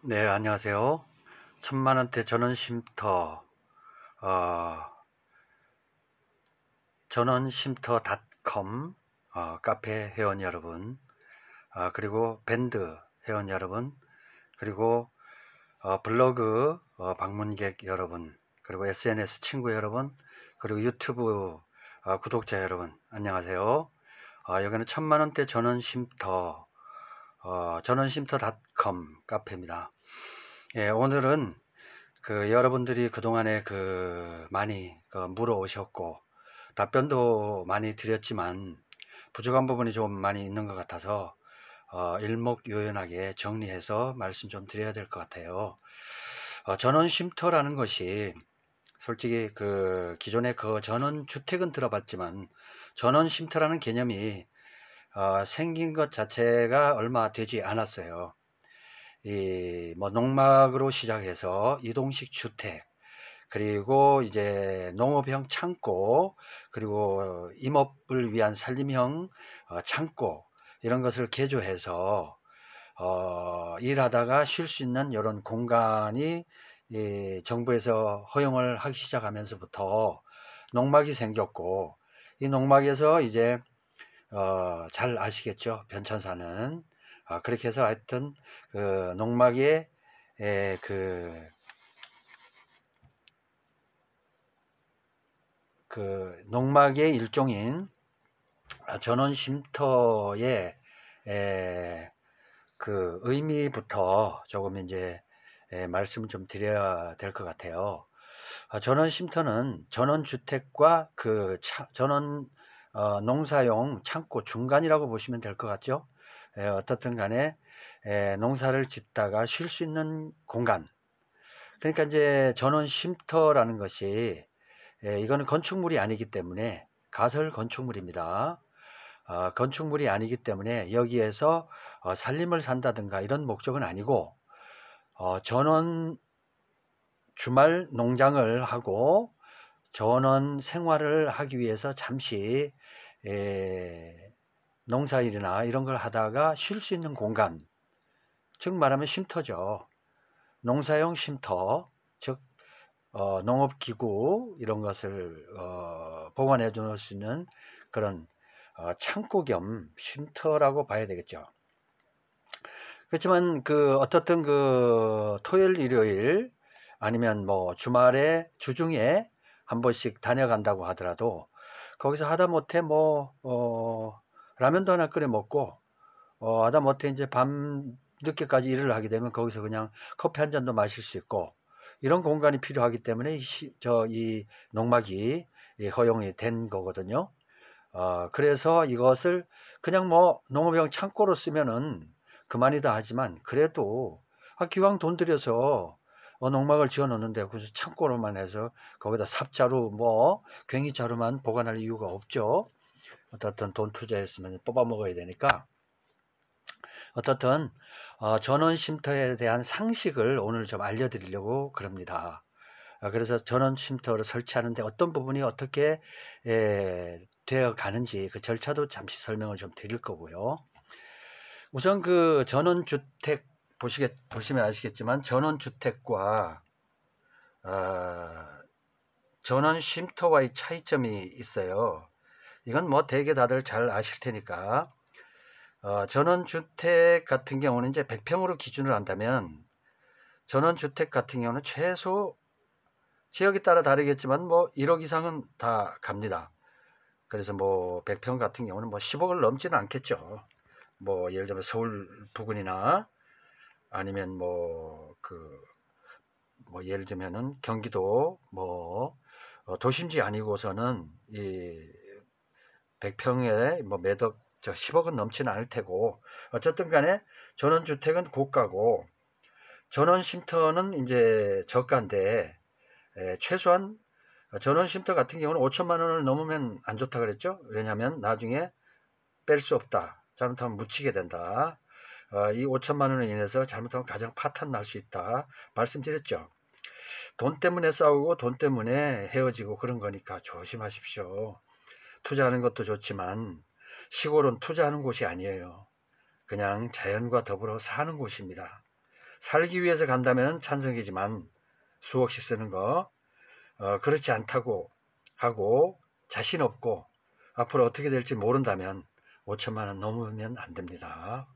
네, 안녕하세요. 천만원대 전원쉼터, 어, 전원쉼터닷컴, 카페 회원 여러분, 그리고 밴드 회원 여러분, 그리고 블로그 방문객 여러분, 그리고 SNS 친구 여러분, 그리고 유튜브 구독자 여러분, 안녕하세요. 여기는 천만원대 전원쉼터, 전원쉼터닷컴 카페입니다. 예, 오늘은 여러분들이 그동안에 많이 물어오셨고 답변도 많이 드렸지만 부족한 부분이 좀 많이 있는 것 같아서 일목요연하게 정리해서 말씀 좀 드려야 될 것 같아요. 전원쉼터라는 것이 솔직히 기존의 전원주택은 들어봤지만 전원쉼터라는 개념이 생긴 것 자체가 얼마 되지 않았어요. 농막으로 시작해서 이동식 주택, 그리고 이제 농업형 창고, 그리고 임업을 위한 산림형 창고, 이런 것을 개조해서 일하다가 쉴 수 있는 이런 공간이 정부에서 허용을 하기 시작하면서부터 농막이 생겼고, 이 농막에서 이제 잘 아시겠죠, 변천사는. 그렇게 해서 하여튼 농막에 농막의 일종인 전원 쉼터의 의미부터 조금 이제 말씀을 좀 드려야 될 것 같아요. 전원 쉼터는 전원 주택과 전원 농사용 창고 중간이라고 보시면 될 것 같죠. 어떻든 간에 농사를 짓다가 쉴 수 있는 공간. 그러니까 이제 전원 쉼터라는 것이 이거는 건축물이 아니기 때문에 가설 건축물입니다. 건축물이 아니기 때문에 여기에서 살림을 산다든가 이런 목적은 아니고 전원 주말 농장을 하고 전원 생활을 하기 위해서 잠시 농사일이나 이런 걸 하다가 쉴 수 있는 공간, 즉 말하면 쉼터죠. 농사용 쉼터, 즉 농업기구 이런 것을 보관해 둘 수 있는 그런 창고 겸 쉼터라고 봐야 되겠죠. 그렇지만 어떻든 토요일 일요일 아니면 뭐 주말에 주중에 한 번씩 다녀간다고 하더라도 거기서 하다못해 라면도 하나 끓여 먹고 하다못해 이제 밤 늦게까지 일을 하게 되면 거기서 그냥 커피 한 잔도 마실 수 있고 이런 공간이 필요하기 때문에 이 농막이 허용이 된 거거든요. 그래서 이것을 그냥 농업용 창고로 쓰면은 그만이다 하지만 그래도 기왕 돈 들여서 농막을 지어 놓는데 그래서 창고로만 해서 거기다 삽자루 괭이자루만 보관할 이유가 없죠. 어떻든 돈 투자했으면 뽑아 먹어야 되니까. 어떻든 전원 쉼터에 대한 상식을 오늘 좀 알려드리려고 그럽니다. 그래서 전원 쉼터를 설치하는데 어떤 부분이 어떻게 되어 가는지 그 절차도 잠시 설명을 좀 드릴 거고요. 우선 전원주택 보시면 아시겠지만 전원주택과 전원 쉼터와의 차이점이 있어요. 이건 대개 다들 잘 아실 테니까. 전원주택 같은 경우는 이제 100평으로 기준을 한다면 전원주택 같은 경우는 최소 지역에 따라 다르겠지만 1억 이상은 다 갑니다. 그래서 100평 같은 경우는 10억을 넘지는 않겠죠. 예를 들면 서울 부근이나 아니면 예를 들면은 경기도 도심지 아니고서는 이 100평에 매덕 10억은 넘지는 않을 테고 어쨌든 간에 전원주택은 고가고 전원쉼터는 이제 저가인데 최소한 전원쉼터 같은 경우는 5천만 원을 넘으면 안 좋다 그랬죠. 왜냐하면 나중에 뺄 수 없다. 잘못하면 묻히게 된다. 이 5천만 원으로 인해서 잘못하면 가정 파탄 날 수 있다. 말씀드렸죠. 돈 때문에 싸우고 돈 때문에 헤어지고 그런 거니까 조심하십시오. 투자하는 것도 좋지만 시골은 투자하는 곳이 아니에요. 그냥 자연과 더불어 사는 곳입니다. 살기 위해서 간다면 찬성이지만 수억씩 쓰는 거 그렇지 않다고 하고 자신 없고 앞으로 어떻게 될지 모른다면 5천만 원 넘으면 안 됩니다.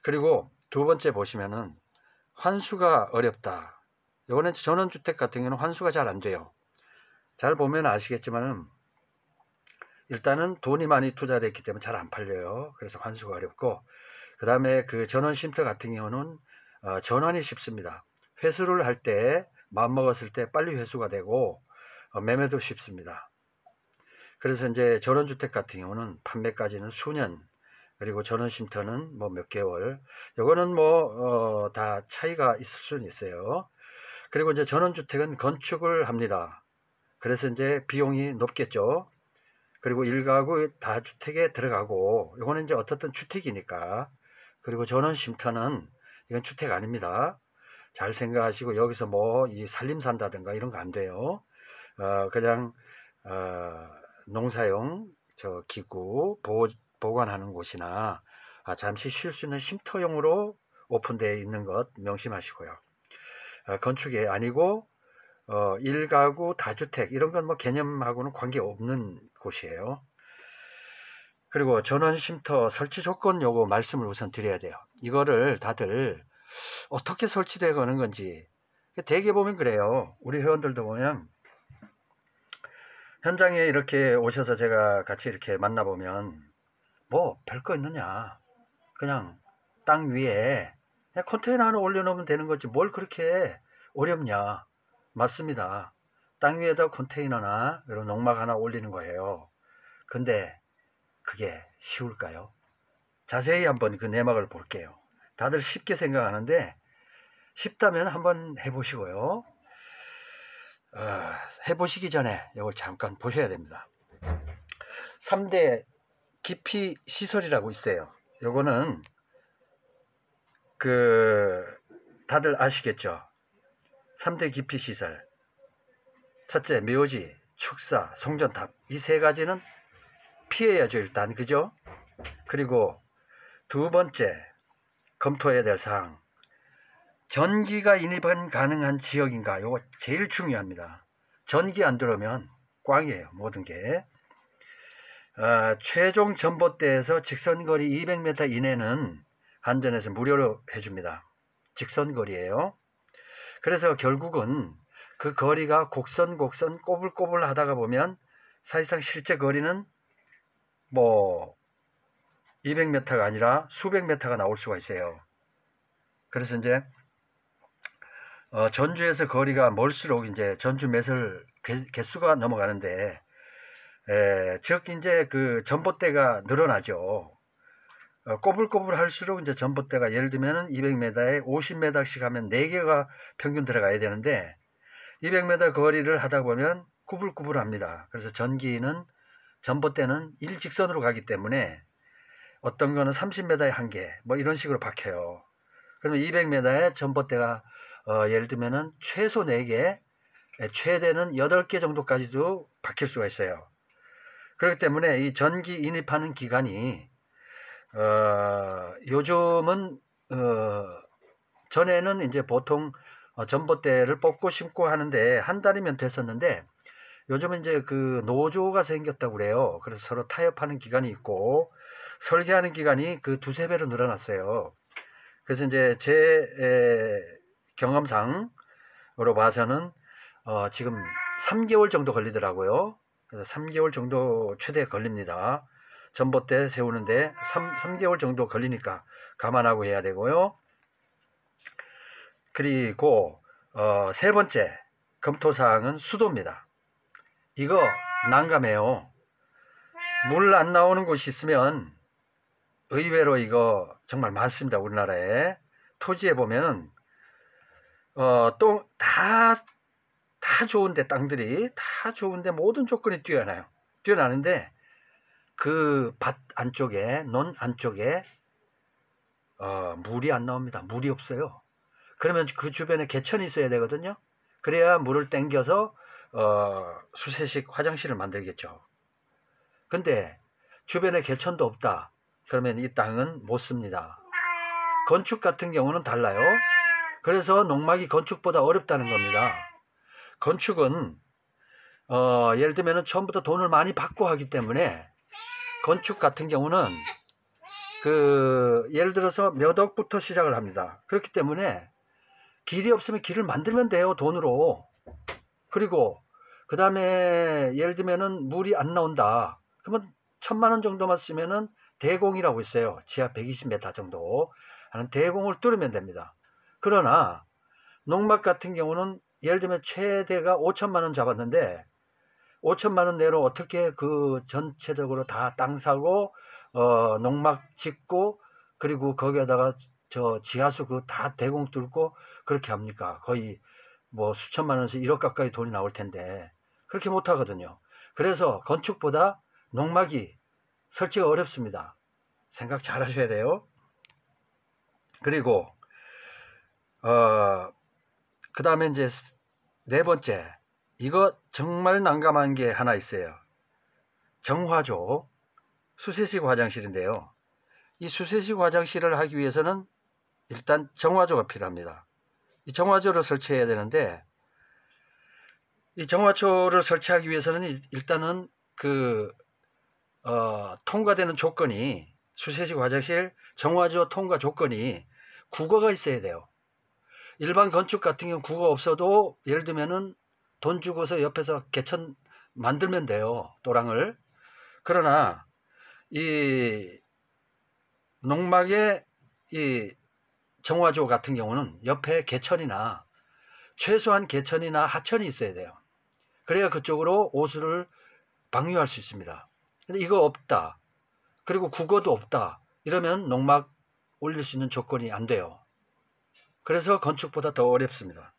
그리고 두 번째 보시면은 환수가 어렵다. 이거는 전원주택 같은 경우는 환수가 잘 안 돼요. 잘 보면 아시겠지만은 일단은 돈이 많이 투자됐기 때문에 잘 안 팔려요. 그래서 환수가 어렵고, 그 다음에 그 전원쉼터 같은 경우는 전환이 쉽습니다. 회수를 할 때 마음먹었을 때 빨리 회수가 되고 매매도 쉽습니다. 그래서 이제 전원주택 같은 경우는 판매까지는 수년, 그리고 전원쉼터는 뭐 몇 개월, 요거는 뭐 다 차이가 있을 수는 있어요. 그리고 이제 전원주택은 건축을 합니다. 그래서 이제 비용이 높겠죠. 그리고 1가구 다주택에 들어가고, 요거는 이제 어떻든 주택이니까. 그리고 전원쉼터는 이건 주택 아닙니다. 잘 생각하시고, 여기서 뭐 이 살림 산다든가 이런 거 안 돼요. 그냥 농사용 기구 보관하는 곳이나 잠시 쉴 수 있는 쉼터용으로 오픈되어 있는 것 명심하시고요. 건축이 아니고 1가구 다주택 이런 건 뭐 개념하고는 관계없는 곳이에요. 그리고 전원쉼터 설치 조건 요거 말씀을 우선 드려야 돼요. 이거를 다들 어떻게 설치되는 건지 대개 보면 그래요. 우리 회원들도 보면 현장에 이렇게 오셔서 제가 같이 이렇게 만나보면 뭐 별거 있느냐, 그냥 땅 위에 그냥 컨테이너 하나 올려놓으면 되는 거지 뭘 그렇게 어렵냐. 맞습니다. 땅 위에다 컨테이너나 이런 농막 하나 올리는 거예요. 근데 그게 쉬울까요? 자세히 한번 그 내막을 볼게요. 다들 쉽게 생각하는데 쉽다면 한번 해보시고요. 해보시기 전에 이걸 잠깐 보셔야 됩니다. 3대 기피 시설이라고 있어요. 요거는 다들 아시겠죠? 3대 기피 시설. 첫째, 묘지, 축사, 송전탑. 이 세 가지는 피해야죠, 일단. 그죠? 그리고 두 번째, 검토해야 될 사항. 전기가 인입 가능한 지역인가? 요거 제일 중요합니다. 전기 안 들어오면 꽝이에요, 모든 게. 최종 전봇대에서 직선거리 200m 이내는 한전에서 무료로 해줍니다. 직선거리예요. 그래서 결국은 그 거리가 곡선 꼬불꼬불 하다가 보면 사실상 실제 거리는 뭐 200m가 아니라 수백 m가 나올 수가 있어요. 그래서 이제 전주에서 거리가 멀수록 이제 전주 매설 개수가 넘어가는데 즉 이제 그 전봇대가 늘어나죠. 꼬불꼬불 할수록 이제 전봇대가 예를 들면 200m에 50m씩 하면 4개가 평균 들어가야 되는데 200m 거리를 하다 보면 구불구불합니다. 그래서 전봇대는 일직선으로 가기 때문에 어떤 거는 30m에 1개 뭐 이런 식으로 박혀요. 그러면 200m에 전봇대가 예를 들면은 최소 4개, 최대는 8개 정도까지도 박힐 수가 있어요. 그렇기 때문에 이 전기 인입하는 기간이 요즘은 전에는 이제 보통 전봇대를 뽑고 심고 하는데 한 달이면 됐었는데 요즘은 이제 그 노조가 생겼다고 그래요. 그래서 서로 타협하는 기간이 있고 설계하는 기간이 그 2~3배로 늘어났어요. 그래서 이제 제 경험상으로 봐서는 지금 3개월 정도 걸리더라고요. 그래서 3개월 정도 최대 걸립니다. 전봇대 세우는데 3개월 정도 걸리니까 감안하고 해야 되고요. 그리고 세 번째 검토사항은 수도입니다. 이거 난감해요. 물 안 나오는 곳이 있으면 의외로 이거 정말 많습니다. 우리나라에 토지에 보면은 또 다 좋은데 땅들이 다 좋은데 모든 조건이 뛰어나는데 그 밭 안쪽에 논 안쪽에 물이 안 나옵니다. 물이 없어요. 그러면 그 주변에 개천이 있어야 되거든요. 그래야 물을 땡겨서 수세식 화장실을 만들겠죠. 근데 주변에 개천도 없다. 그러면 이 땅은 못 씁니다. 건축 같은 경우는 달라요. 그래서 농막이 건축보다 어렵다는 겁니다. 건축은 예를 들면 처음부터 돈을 많이 받고 하기 때문에, 건축 같은 경우는 예를 들어서 몇 억부터 시작을 합니다. 그렇기 때문에 길이 없으면 길을 만들면 돼요, 돈으로. 그리고 그 다음에 예를 들면은 물이 안 나온다, 그러면 1,000만 원 정도만 쓰면은 대공이라고 있어요. 지하 120m 정도 하는 대공을 뚫으면 됩니다. 그러나 농막 같은 경우는 예를 들면 최대가 5,000만 원 잡았는데, 5,000만 원 내로 어떻게 그 전체적으로 다 땅 사고 농막 짓고, 그리고 거기에다가 저 지하수 그 다 대공 뚫고 그렇게 합니까? 거의 뭐 수천만 원씩 1억 가까이 돈이 나올 텐데 그렇게 못 하거든요. 그래서 건축보다 농막이 설치가 어렵습니다. 생각 잘 하셔야 돼요. 그리고 그 다음에 이제 네 번째, 이거 정말 난감한 게 하나 있어요. 정화조, 수세식 화장실인데요. 이 수세식 화장실을 하기 위해서는 일단 정화조가 필요합니다. 이 정화조를 설치해야 되는데, 이 정화조를 설치하기 위해서는 일단은 통과되는 조건이, 수세식 화장실 정화조 통과 조건이 국어가 있어야 돼요. 일반 건축 같은 경우 국어 없어도 예를 들면은 돈 주고서 옆에서 개천 만들면 돼요, 또랑을. 그러나 이 농막의 이 정화조 같은 경우는 옆에 개천이나, 최소한 개천이나 하천이 있어야 돼요. 그래야 그쪽으로 오수를 방류할 수 있습니다. 근데 이거 없다, 그리고 국어도 없다, 이러면 농막 올릴 수 있는 조건이 안 돼요. 그래서 건축보다 더 어렵습니다.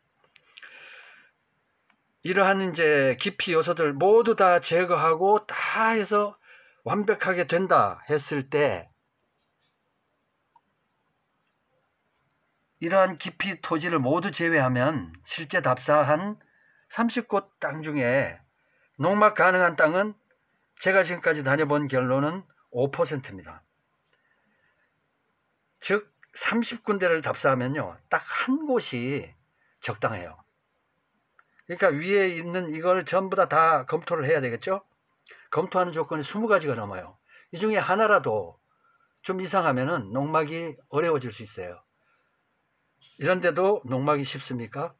이러한 이제 깊이 요소들 모두 다 제거하고 다 해서 완벽하게 된다 했을 때, 이러한 깊이 토지를 모두 제외하면 실제 답사한 30곳 땅 중에 농막 가능한 땅은 제가 지금까지 다녀본 결론은 5%입니다. 즉 30군데를 답사하면요, 딱 한 곳이 적당해요. 그러니까 위에 있는 이걸 전부 다 검토를 해야 되겠죠. 검토하는 조건이 20가지가 넘어요. 이 중에 하나라도 좀 이상하면은 농막이 어려워질 수 있어요. 이런데도 농막이 쉽습니까?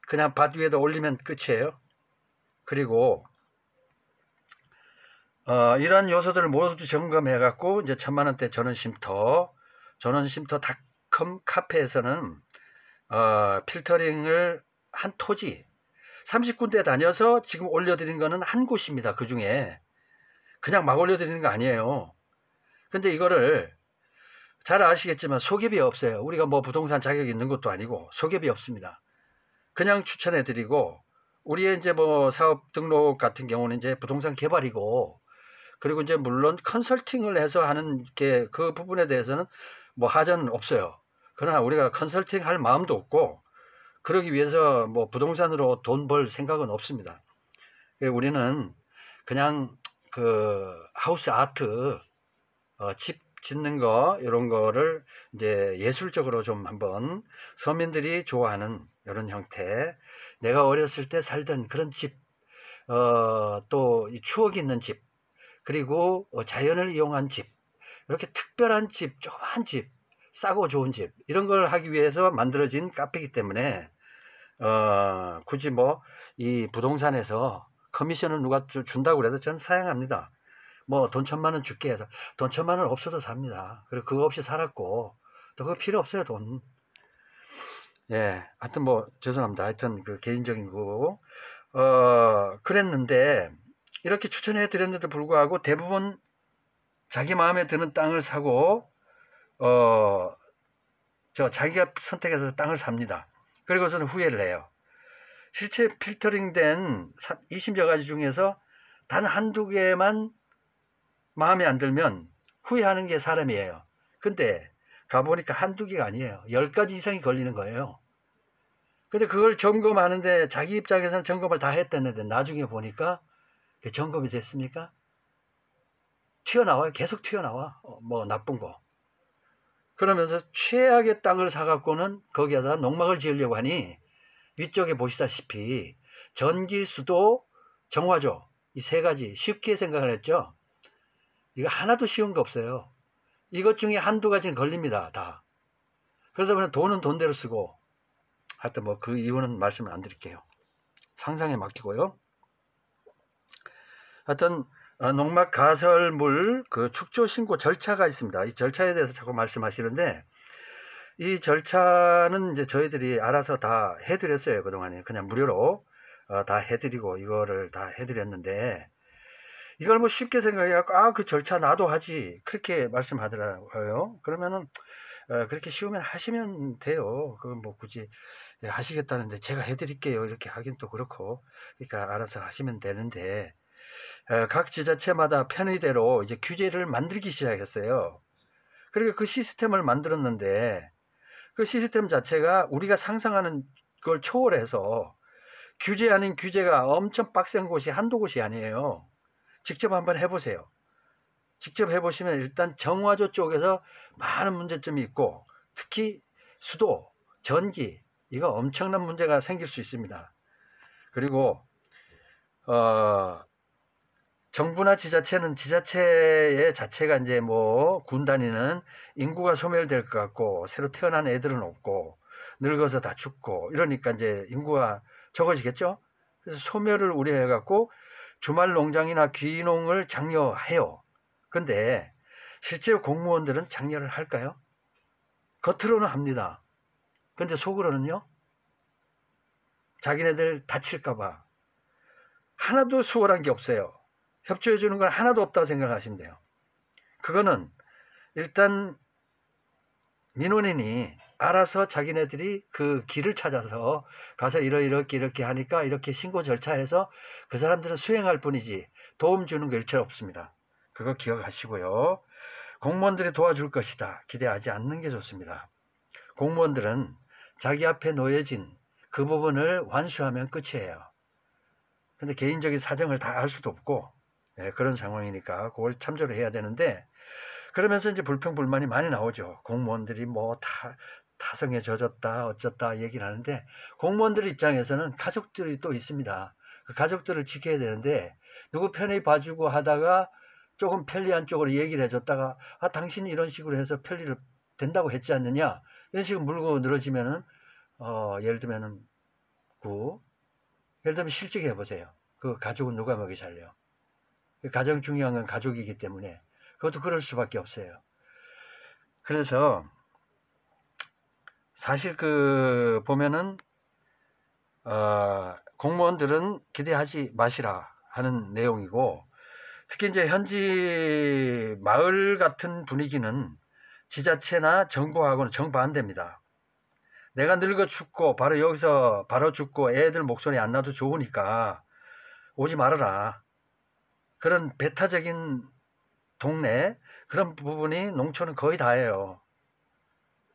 그냥 밭 위에다 올리면 끝이에요. 그리고 이런 요소들을 모두 점검해 갖고 이제 1,000만 원대 전원쉼터닷컴 카페에서는 필터링을 한 토지 30군데 다녀서 지금 올려드린 거는 한 곳입니다. 그 중에 그냥 막 올려드리는 거 아니에요. 근데 이거를 잘 아시겠지만 소개비 없어요. 우리가 뭐 부동산 자격이 있는 것도 아니고 소개비 없습니다. 그냥 추천해 드리고, 우리의 이제 뭐 사업 등록 같은 경우는 이제 부동산 개발이고, 그리고 이제 물론 컨설팅을 해서 하는 게 그 부분에 대해서는 뭐 하자는 없어요. 그러나 우리가 컨설팅 할 마음도 없고, 그러기 위해서 뭐 부동산으로 돈 벌 생각은 없습니다. 우리는 그냥 하우스 아트, 집 짓는 거, 이런 거를 이제 예술적으로 좀 한번 서민들이 좋아하는 이런 형태, 내가 어렸을 때 살던 그런 집, 또 추억이 있는 집, 그리고 자연을 이용한 집, 이렇게 특별한 집, 조그만 집, 싸고 좋은 집, 이런 걸 하기 위해서 만들어진 카페이기 때문에 굳이 뭐 이 부동산에서 커미션을 누가 준다고 그래도 저는 사양합니다. 뭐 돈 1,000만 원 줄게 해서 돈 1,000만 원 없어도 삽니다. 그리고 그거 없이 살았고, 또 그거 필요 없어요, 돈. 예, 하여튼 뭐 죄송합니다. 하여튼 그 개인적인 거고, 그랬는데 이렇게 추천해 드렸는데도 불구하고 대부분 자기 마음에 드는 땅을 사고 자기가 선택해서 땅을 삽니다. 그리고서는 후회를 해요. 실제 필터링된 20여 가지 중에서 단 한두 개만 마음에 안 들면 후회하는 게 사람이에요. 근데 가보니까 한두 개가 아니에요. 10가지 이상이 걸리는 거예요. 근데 그걸 점검하는데 자기 입장에서는 점검을 다 했다는데 나중에 보니까 점검이 됐습니까? 튀어나와요. 계속 튀어나와. 뭐 나쁜 거. 그러면서 최악의 땅을 사갖고는 거기에다 농막을 지으려고 하니 위쪽에 보시다시피 전기, 수도, 정화조 이 세 가지 쉽게 생각을 했죠. 이거 하나도 쉬운 거 없어요. 이것 중에 한두 가지는 걸립니다. 다. 그러다 보니 돈은 돈대로 쓰고 하여튼 뭐 그 이유는 말씀을 안 드릴게요. 상상에 맡기고요. 하여튼 농막 가설물 그 축조 신고 절차가 있습니다. 이 절차에 대해서 자꾸 말씀하시는데 이 절차는 이제 저희들이 알아서 다 해드렸어요. 그동안에 그냥 무료로 다 해드리고 이거를 다 해드렸는데 이걸 뭐 쉽게 생각해갖고 그 절차 나도 하지 그렇게 말씀하더라고요. 그러면은 그렇게 쉬우면 하시면 돼요. 그건 뭐 굳이 하시겠다는데 제가 해드릴게요 이렇게 하긴 또 그렇고, 그러니까 알아서 하시면 되는데 각 지자체마다 편의대로 이제 규제를 만들기 시작했어요. 그러니까 그 시스템을 만들었는데 그 시스템 자체가 우리가 상상하는 걸 초월해서 규제 아닌 규제가 엄청 빡센 곳이 한두 곳이 아니에요. 직접 한번 해보세요. 직접 해보시면 일단 정화조 쪽에서 많은 문제점이 있고 특히 수도, 전기 이거 엄청난 문제가 생길 수 있습니다. 그리고 정부나 지자체는 지자체의 자체가 이제 뭐 군 다니는 인구가 소멸될 것 같고 새로 태어난 애들은 없고 늙어서 다 죽고 이러니까 이제 인구가 적어지겠죠. 그래서 소멸을 우려해 갖고 주말 농장이나 귀농을 장려해요. 근데 실제 공무원들은 장려를 할까요? 겉으로는 합니다. 근데 속으로는요? 자기네들 다칠까봐 하나도 수월한 게 없어요. 협조해 주는 건 하나도 없다고 생각하시면 돼요. 그거는 일단 민원인이 알아서 자기네들이 그 길을 찾아서 가서 이렇게 하니까 이렇게 신고 절차해서 그 사람들은 수행할 뿐이지 도움 주는 게 일체 없습니다. 그거 기억하시고요. 공무원들이 도와줄 것이다 기대하지 않는 게 좋습니다. 공무원들은 자기 앞에 놓여진 그 부분을 완수하면 끝이에요. 근데 개인적인 사정을 다 알 수도 없고 그런 상황이니까 그걸 참조를 해야 되는데, 그러면서 이제 불평불만이 많이 나오죠. 공무원들이 뭐 타성에 젖었다 어쩌다 얘기를 하는데 공무원들 입장에서는 가족들이 또 있습니다. 그 가족들을 지켜야 되는데 누구 편히 봐주고 하다가 조금 편리한 쪽으로 얘기를 해줬다가 당신이 이런 식으로 해서 편리를 된다고 했지 않느냐 이런 식으로 물고 늘어지면은 예를 들면 실직해 보세요. 그 가족은 누가 먹이 살려? 가장 중요한 건 가족이기 때문에 그것도 그럴 수밖에 없어요. 그래서 사실 보면은 공무원들은 기대하지 마시라 하는 내용이고, 특히 이제 현지 마을 같은 분위기는 지자체나 정부하고는 정반대입니다. 내가 늙어 죽고 바로 여기서 바로 죽고 애들 목소리 안 나도 좋으니까 오지 말아라. 그런 배타적인 동네 그런 부분이 농촌은 거의 다예요.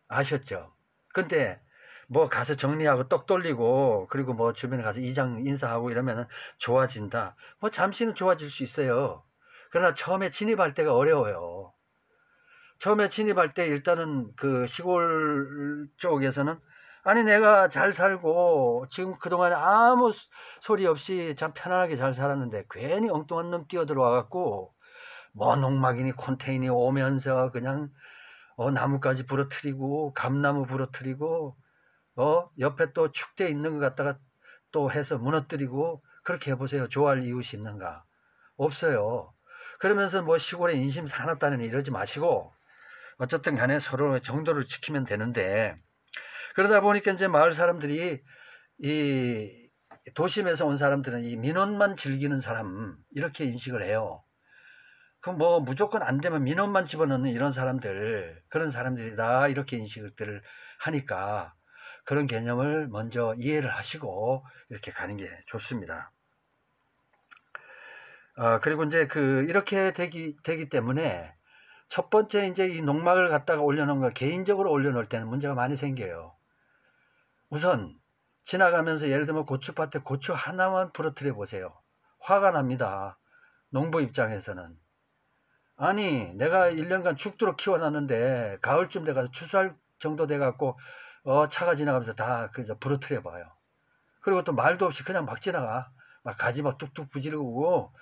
아셨죠? 근데 뭐 가서 정리하고 떡 돌리고 그리고 뭐 주변에 가서 이장 인사하고 이러면 좋아진다. 뭐 잠시는 좋아질 수 있어요. 그러나 처음에 진입할 때가 어려워요. 처음에 진입할 때 일단은 그 시골 쪽에서는 아니 내가 잘 살고 지금 그동안에 아무 소리 없이 참 편안하게 잘 살았는데 괜히 엉뚱한 놈 뛰어들어와 갖고 뭐 농막이니 콘테이니 오면서 그냥 나무까지 부러뜨리고 감나무 부러뜨리고 옆에 또 축대 있는 것 갖다가 또 해서 무너뜨리고 그렇게 해보세요. 좋아할 이웃이 있는가? 없어요. 그러면서 뭐 시골에 인심 사납다는 이러지 마시고 어쨌든 간에 서로 정도를 지키면 되는데, 그러다 보니까 이제 마을 사람들이 이 도심에서 온 사람들은 이 민원만 즐기는 사람 이렇게 인식을 해요. 그럼 뭐 무조건 안 되면 민원만 집어넣는 이런 사람들, 그런 사람들이다 이렇게 인식을 하니까 그런 개념을 먼저 이해를 하시고 이렇게 가는 게 좋습니다. 그리고 이제 이렇게 되기 때문에 첫 번째 이제 이 농막을 갖다가 올려놓은 걸 개인적으로 올려놓을 때는 문제가 많이 생겨요. 우선 지나가면서 예를 들면 고추밭에 고추 하나만 부러뜨려 보세요. 화가 납니다. 농부 입장에서는. 아니 내가 1년간 죽도록 키워놨는데 가을쯤 돼가서 추수할 정도 돼갖고 차가 지나가면서 다 그저 부러뜨려 봐요. 그리고 또 말도 없이 그냥 막 지나가. 막 가지 막 뚝뚝 부지르고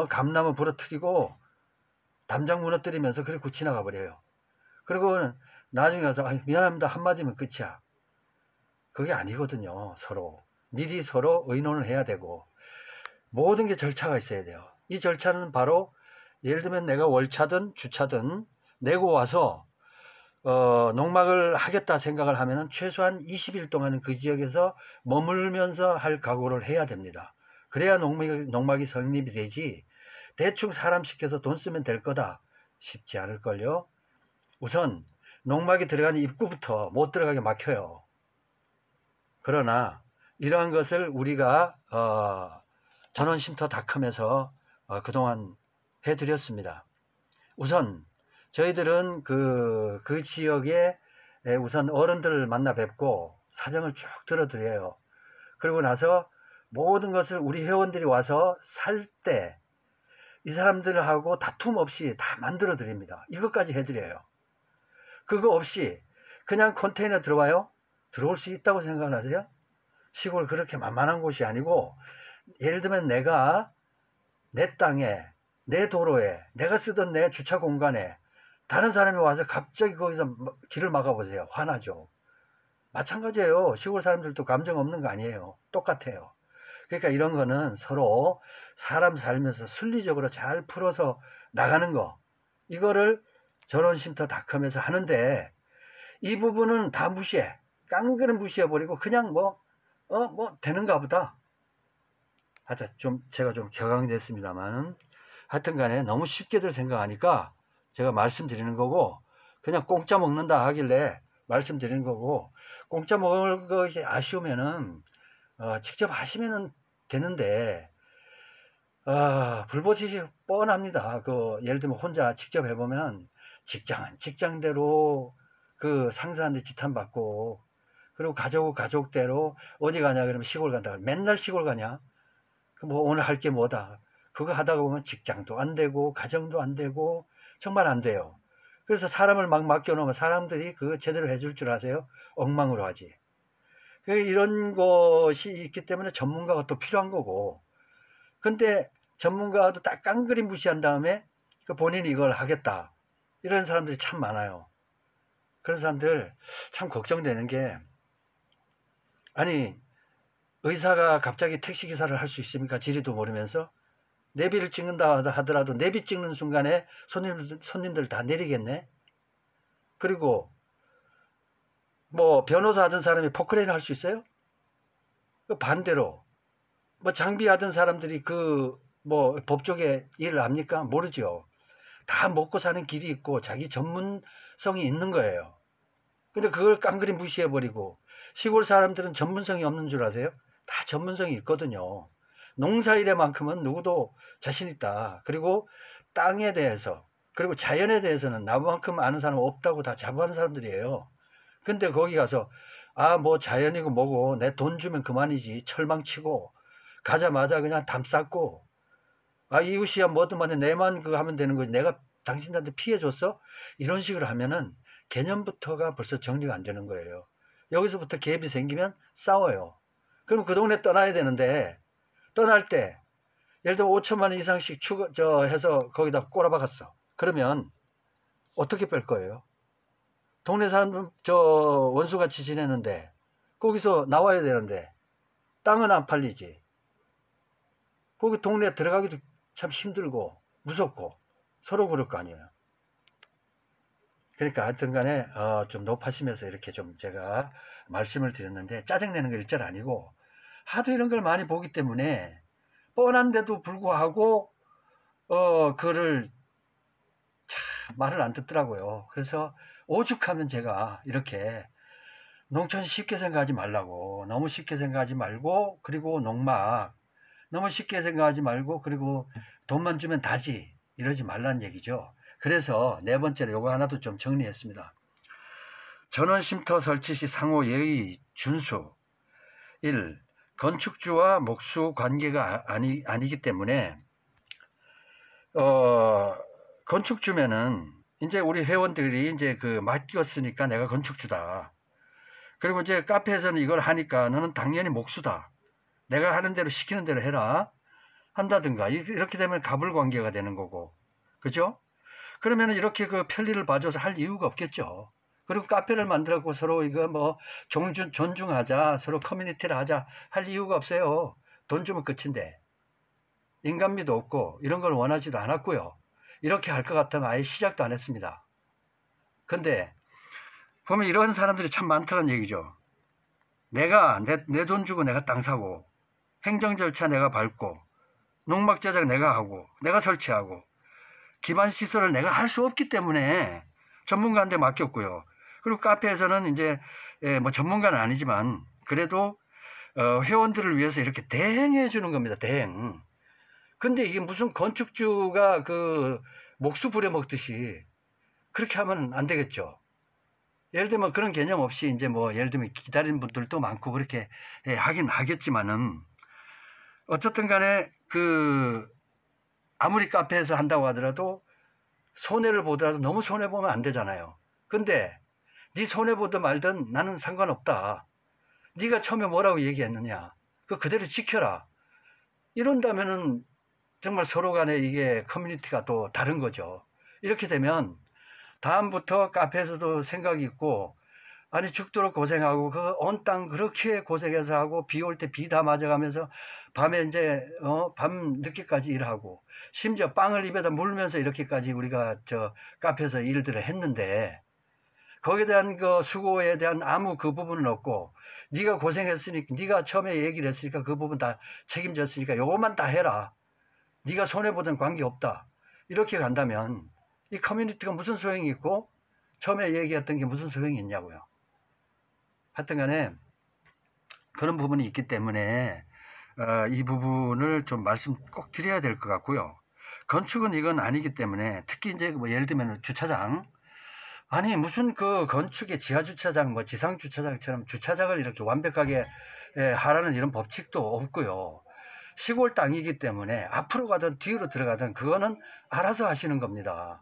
감나무 부러뜨리고 담장 무너뜨리면서 그리고 지나가 버려요. 그리고 나중에 가서 미안합니다 한마디면 끝이야. 그게 아니거든요. 서로 미리 서로 의논을 해야 되고 모든 게 절차가 있어야 돼요. 이 절차는 바로 예를 들면 내가 월차든 주차든 내고 와서 농막을 하겠다 생각을 하면은 최소한 20일 동안은 그 지역에서 머물면서 할 각오를 해야 됩니다. 그래야 농막이 성립이 되지 대충 사람 시켜서 돈 쓰면 될 거다 쉽지 않을걸요. 우선 농막이 들어가는 입구부터 못 들어가게 막혀요. 그러나 이러한 것을 우리가 전원쉼터닷컴에서 그동안 해드렸습니다. 우선 저희들은 그 지역에 우선 어른들을 만나 뵙고 사정을 쭉 들어드려요. 그리고 나서 모든 것을 우리 회원들이 와서 살 때 이 사람들하고 다툼 없이 다 만들어 드립니다. 이것까지 해드려요. 그거 없이 그냥 컨테이너 들어와요? 들어올 수 있다고 생각을 하세요? 시골 그렇게 만만한 곳이 아니고 예를 들면 내가 내 땅에 내 도로에 내가 쓰던 내 주차 공간에 다른 사람이 와서 갑자기 거기서 길을 막아보세요. 화나죠. 마찬가지예요. 시골 사람들도 감정 없는 거 아니에요. 똑같아요. 그러니까 이런 거는 서로 사람 살면서 순리적으로 잘 풀어서 나가는 거, 이거를 전원쉼터닷컴에서 하는데 이 부분은 다 무시해. 깡그는 무시해버리고 그냥 뭐 되는가 보다. 하여튼 제가 좀 격앙이 됐습니다만 하여튼 간에 너무 쉽게들 생각하니까 제가 말씀드리는 거고, 그냥 공짜 먹는다 하길래 말씀드리는 거고, 공짜 먹을 것이 아쉬우면은 직접 하시면은 되는데 불법이 뻔합니다. 예를 들면 혼자 직접 해보면 직장은 직장대로 그 상사한테 지탄받고, 그리고 가족은 가족대로 어디 가냐 그러면 시골 간다. 맨날 시골 가냐? 뭐 오늘 할 게 뭐다. 그거 하다가 보면 직장도 안 되고 가정도 안 되고 정말 안 돼요. 그래서 사람을 막 맡겨놓으면 사람들이 그거 제대로 해줄 줄 아세요? 엉망으로 하지. 이런 것이 있기 때문에 전문가가 또 필요한 거고, 근데 전문가도 딱 깡그리 무시한 다음에 본인이 이걸 하겠다 이런 사람들이 참 많아요. 그런 사람들 참 걱정되는 게, 아니 의사가 갑자기 택시기사를 할 수 있습니까? 지리도 모르면서. 내비를 찍는다 하더라도 내비 찍는 순간에 손님들 다 내리겠네. 그리고 뭐 변호사 하던 사람이 포크레인 할 수 있어요? 반대로 뭐 장비 하던 사람들이 뭐 법조계 일을 합니까? 모르죠. 다 먹고 사는 길이 있고 자기 전문성이 있는 거예요. 근데 그걸 깡그리 무시해버리고, 시골 사람들은 전문성이 없는 줄 아세요? 다 전문성이 있거든요. 농사일에만큼은 누구도 자신 있다. 그리고 땅에 대해서, 그리고 자연에 대해서는 나만큼 아는 사람 없다고 다 자부하는 사람들이에요. 근데 거기 가서 뭐 자연이고 뭐고 내 돈 주면 그만이지 철망치고 가자마자 그냥 담 쌓고, 이웃이야 뭐든 만에 내만 그거 하면 되는 거지 내가 당신한테 피해 줬어? 이런 식으로 하면은 개념부터가 벌써 정리가 안 되는 거예요. 여기서부터 갭이 생기면 싸워요. 그럼 그 동네 떠나야 되는데, 떠날 때 예를 들어 5천만 원 이상씩 해서 거기다 꼬라박았어. 그러면 어떻게 뺄 거예요? 동네 사람들 원수같이 지내는데 거기서 나와야 되는데 땅은 안 팔리지. 거기 동네에 들어가기도 참 힘들고 무섭고 서로 그럴 거 아니에요. 그러니까 하여튼 간에 좀 높아지면서 이렇게 좀 제가 말씀을 드렸는데, 짜증내는 게 일절 아니고 하도 이런 걸 많이 보기 때문에 뻔한데도 불구하고 그거를 참 말을 안 듣더라고요. 그래서 오죽하면 제가 이렇게 농촌 쉽게 생각하지 말라고, 너무 쉽게 생각하지 말고, 그리고 농막 너무 쉽게 생각하지 말고, 그리고 돈만 주면 다지 이러지 말라는 얘기죠. 그래서 네 번째로 요거 하나도 좀 정리했습니다. 전원쉼터 설치 시 상호 예의 준수. 1. 건축주와 목수 관계가 아니기 때문에 건축주면은 이제 우리 회원들이 이제 그 맡겼으니까 내가 건축주다. 그리고 이제 카페에서는 이걸 하니까 너는 당연히 목수다. 내가 하는 대로 시키는 대로 해라. 한다든가. 이렇게 되면 가불관계가 되는 거고. 그죠? 그러면 이렇게 그 편리를 봐줘서 할 이유가 없겠죠. 그리고 카페를 만들었고 서로 이거 뭐 존중하자, 서로 커뮤니티를 하자 할 이유가 없어요. 돈 주면 끝인데. 인간미도 없고 이런 걸 원하지도 않았고요. 이렇게 할 것 같으면 아예 시작도 안 했습니다. 근데 보면 이런 사람들이 참 많다는 얘기죠. 내가 내 돈 주고 내가 땅 사고 행정 절차 내가 밟고 농막 제작 내가 하고 내가 설치하고 기반 시설을 내가 할 수 없기 때문에 전문가한테 맡겼고요. 그리고 카페에서는 이제 뭐 전문가는 아니지만 그래도 회원들을 위해서 이렇게 대행해 주는 겁니다. 대행. 근데 이게 무슨 건축주가 그 목수 부려먹듯이 그렇게 하면 안 되겠죠. 예를 들면 그런 개념 없이 이제 뭐 예를 들면 기다리는 분들도 많고 그렇게 하긴 하겠지만은 어쨌든 간에 그 아무리 카페에서 한다고 하더라도 손해를 보더라도 너무 손해보면 안 되잖아요. 근데 네 손해보든 말든 나는 상관없다. 네가 처음에 뭐라고 얘기했느냐. 그대로 지켜라. 이런다면은 정말 서로 간에 이게 커뮤니티가 또 다른 거죠. 이렇게 되면 다음부터 카페에서도 생각이 있고 아니 죽도록 고생하고 그 온 땅 그렇게 고생해서 하고 비 올 때 비 다 맞아가면서 밤에 이제 밤 늦게까지 일하고 심지어 빵을 입에다 물면서 이렇게까지 우리가 저 카페에서 일들을 했는데 거기에 대한 그 수고에 대한 아무 그 부분은 없고 네가 고생했으니까 네가 처음에 얘기를 했으니까 그 부분 다 책임졌으니까 요것만 다 해라. 네가 손해보든 관계없다. 이렇게 간다면 이 커뮤니티가 무슨 소용이 있고 처음에 얘기했던 게 무슨 소용이 있냐고요. 하여튼 간에 그런 부분이 있기 때문에 이 부분을 좀 말씀 꼭 드려야 될 것 같고요. 건축은 이건 아니기 때문에 특히 이제 뭐 예를 들면 주차장 아니 무슨 그 건축의 지하 주차장 뭐 지상 주차장처럼 주차장을 이렇게 완벽하게 하라는 이런 법칙도 없고요. 시골 땅이기 때문에 앞으로 가든 뒤로 들어가든 그거는 알아서 하시는 겁니다.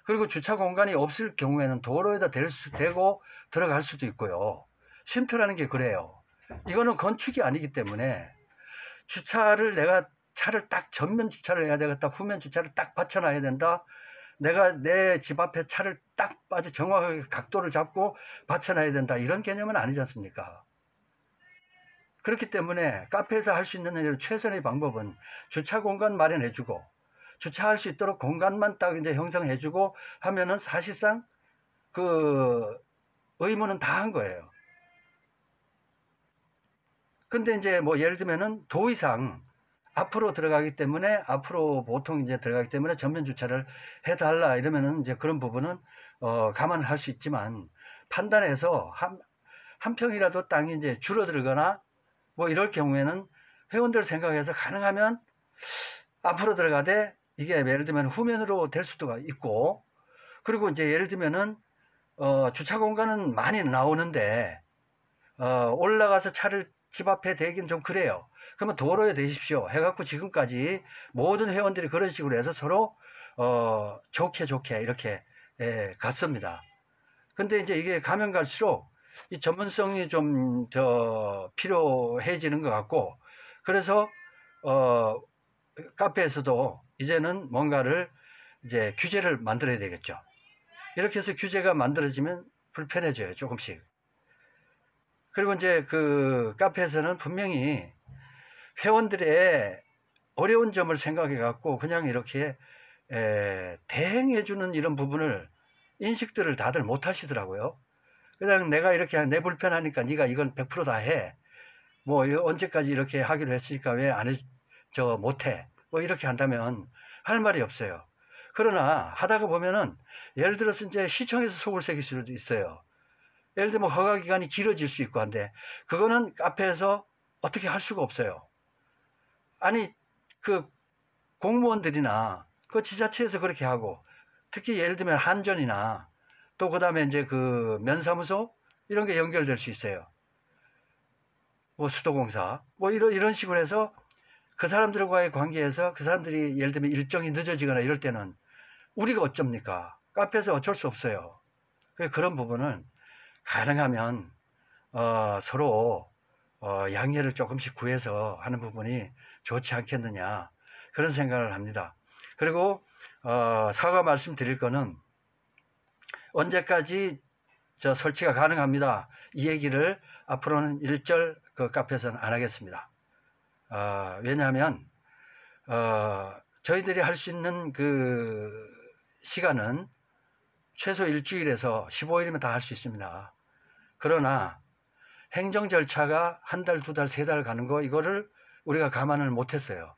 그리고 주차 공간이 없을 경우에는 도로에다 대고 들어갈 수도 있고요. 쉼터라는 게 그래요. 이거는 건축이 아니기 때문에 주차를 내가 차를 딱 전면 주차를 해야 되겠다. 후면 주차를 딱 받쳐놔야 된다. 내가 내 집 앞에 차를 딱 빠져 정확하게 각도를 잡고 받쳐놔야 된다. 이런 개념은 아니지 않습니까? 그렇기 때문에 카페에서 할 수 있는 최선의 방법은 주차 공간 마련해주고 주차할 수 있도록 공간만 딱 이제 형성해주고 하면은 사실상 그 의무는 다 한 거예요. 근데 이제 뭐 예를 들면은 도의상 앞으로 들어가기 때문에 앞으로 보통 이제 들어가기 때문에 전면 주차를 해달라 이러면은 이제 그런 부분은 감안을 할 수 있지만 판단해서 한 평이라도 땅이 이제 줄어들거나 뭐 이럴 경우에는 회원들 생각해서 가능하면 앞으로 들어가되 이게 예를 들면 후면으로 될 수도 있고 그리고 이제 예를 들면은 주차 공간은 많이 나오는데 올라가서 차를 집 앞에 대기는 좀 그래요. 그러면 도로에 대십시오 해갖고 지금까지 모든 회원들이 그런 식으로 해서 서로 좋게 이렇게 갔습니다. 근데 이제 이게 가면 갈수록 이 전문성이 좀 필요해지는 것 같고 그래서 카페에서도 이제는 뭔가를 이제 규제를 만들어야 되겠죠. 이렇게 해서 규제가 만들어지면 불편해져요, 조금씩. 그리고 이제 그 카페에서는 분명히 회원들의 어려운 점을 생각해 갖고 그냥 이렇게 대행해 주는 이런 부분을 인식들을 다들 못 하시더라고요. 그냥 내가 이렇게 내 불편하니까 네가 이건 100% 다 해. 뭐 언제까지 이렇게 하기로 했으니까 왜 안 해, 못해. 뭐 이렇게 한다면 할 말이 없어요. 그러나 하다가 보면은 예를 들어서 이제 시청에서 속을 새길 수도 있어요. 예를 들면 허가 기간이 길어질 수 있고 한데 그거는 카페에서 어떻게 할 수가 없어요. 아니 그 공무원들이나 그 지자체에서 그렇게 하고 특히 예를 들면 한전이나 또 그다음에 이제 그 면사무소 이런 게 연결될 수 있어요. 뭐 수도공사 뭐 이런 식으로 해서 그 사람들과의 관계에서 그 사람들이 예를 들면 일정이 늦어지거나 이럴 때는 우리가 어쩝니까? 카페에서 어쩔 수 없어요. 그런 부분은 가능하면 서로 양해를 조금씩 구해서 하는 부분이 좋지 않겠느냐, 그런 생각을 합니다. 그리고 사과 말씀드릴 거는 언제까지 설치가 가능합니다, 이 얘기를 앞으로는 일절 그 카페에서는 안 하겠습니다. 왜냐하면 저희들이 할 수 있는 그 시간은 최소 일주일에서 15일이면 다 할 수 있습니다. 그러나 행정 절차가 한 달, 두 달, 세 달 가는 거, 이거를 우리가 감안을 못했어요.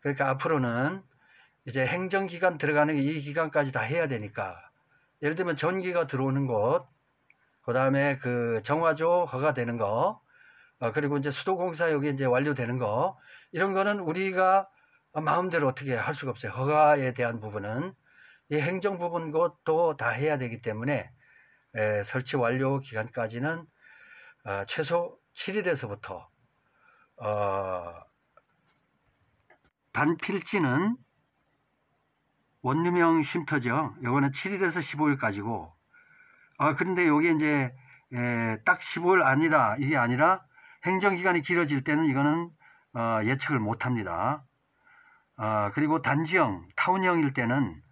그러니까 앞으로는 이제 행정기관 들어가는 이 기간까지 다 해야 되니까, 예를 들면 전기가 들어오는 곳, 그 다음에 그 정화조 허가되는 거, 그리고 이제 수도공사 여기 이제 완료되는 거, 이런 거는 우리가 마음대로 어떻게 할 수가 없어요. 허가에 대한 부분은 이 행정 부분 것도 다 해야 되기 때문에 설치 완료 기간까지는 최소 7일에서부터 단필지는 원룸형 쉼터죠. 요거는 7일에서 15일까지고, 그런데 요게 이제 딱 15일 아니다, 이게 아니라 행정기간이 길어질 때는 이거는 예측을 못합니다. 그리고 단지형, 타운형일 때는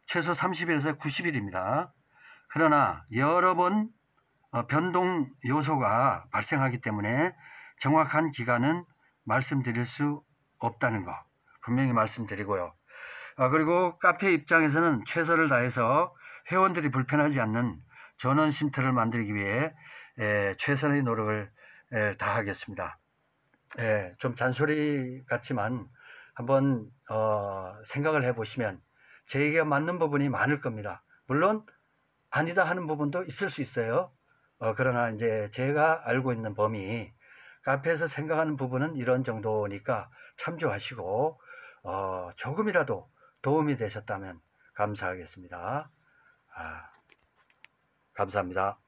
최소 30일에서 90일입니다. 그러나 여러 번 변동 요소가 발생하기 때문에 정확한 기간은 말씀드릴 수 없다는 거 분명히 말씀드리고요. 그리고 카페 입장에서는 최선을 다해서 회원들이 불편하지 않는 전원 쉼터를 만들기 위해 최선의 노력을 다하겠습니다. 좀 잔소리 같지만 한번 생각을 해보시면 제 얘기가 맞는 부분이 많을 겁니다. 물론 아니다 하는 부분도 있을 수 있어요. 그러나 이제 제가 알고 있는 범위, 카페에서 생각하는 부분은 이런 정도니까 참조하시고 조금이라도 도움이 되셨다면 감사하겠습니다. 감사합니다.